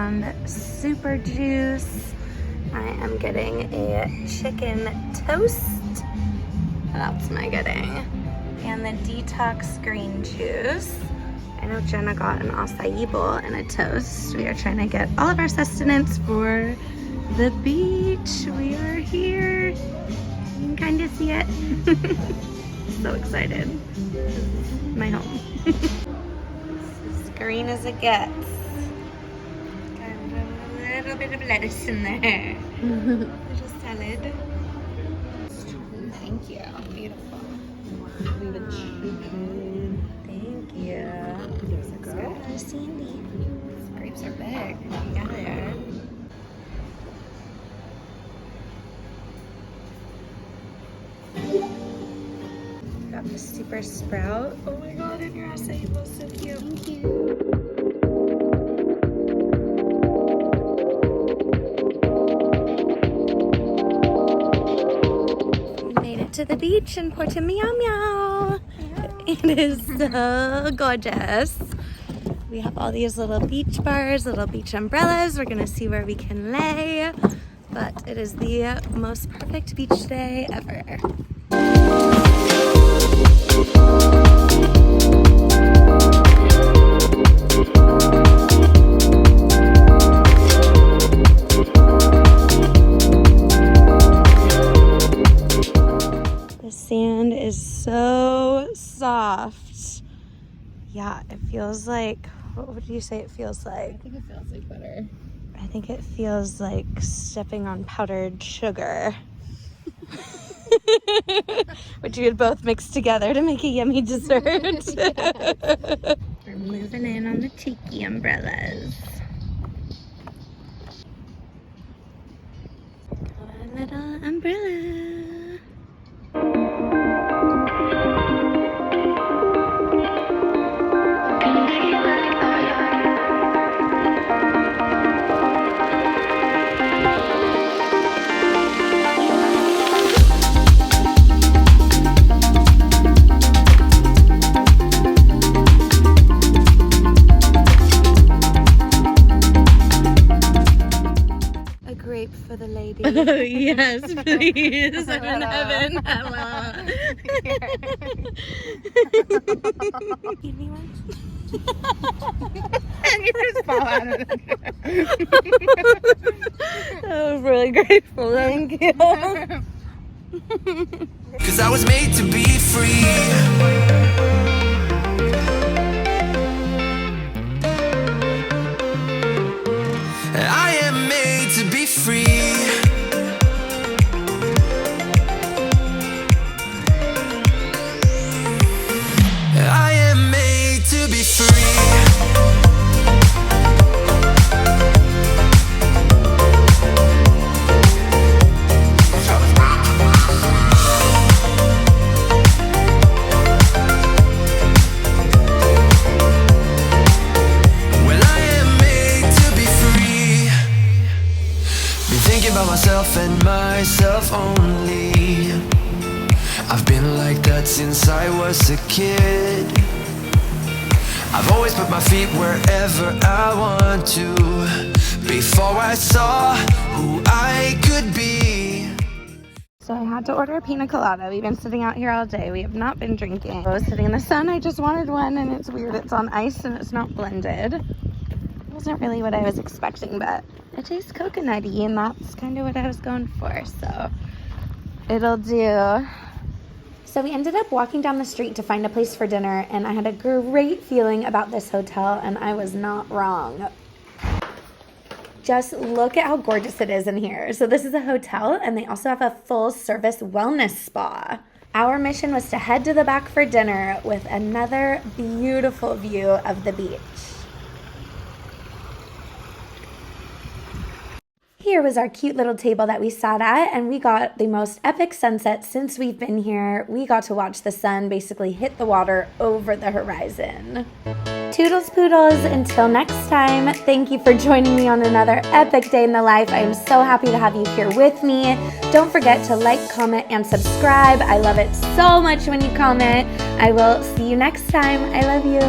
and super juice. I am getting a chicken toast. What else am I getting? And the detox green juice. I know Jenna got an acai bowl and a toast. We are trying to get all of our sustenance for the beach. We are here. You can kind of see it. So excited. My home. As green as it gets. Got a little bit of lettuce in there. Little salad. Thank you. Beautiful. Thank you. There's a girl. Sandy. These grapes are big. You got it. Got the super sprout. Oh my god, and your acai bowl, so cute. Thank you. To the beach in Portimao. It is so gorgeous. We have all these little beach bars, little beach umbrellas. We're gonna see where we can lay, but it is the most perfect beach day ever. Sand is so soft. Yeah, it feels like, what would you say it feels like? I think it feels like butter. I think it feels like stepping on powdered sugar. Which we would both mix together to make a yummy dessert. We're moving in on the tiki umbrellas. Our little umbrella. For the lady. Oh, yes, please. I'm in heaven. Hello. Give me one. And you just fall out of it. I'm really grateful. Thank you. Cause I was made to be free. I am made to be free. I am made to be free. Myself and myself only. I've been like that since I was a kid. I've always put my feet wherever I want to. Before I saw who I could be. So I had to order a pina colada. We've been sitting out here all day. We have not been drinking. I was sitting in the sun. I just wanted one, and it's weird. It's on ice and it's not blended. It wasn't really what I was expecting, but it tastes coconutty, and that's kind of what I was going for, so it'll do. So we ended up walking down the street to find a place for dinner, and I had a great feeling about this hotel, and I was not wrong. Just look at how gorgeous it is in here. So this is a hotel, and they also have a full-service wellness spa. Our mission was to head to the back for dinner with another beautiful view of the beach. Here was our cute little table that we sat at, and we got the most epic sunset since we've been here. We got to watch the sun basically hit the water over the horizon. Toodles poodles, until next time, thank you for joining me on another epic day in the life. I am so happy to have you here with me. Don't forget to like, comment, and subscribe. I love it so much when you comment. I will see you next time. I love you.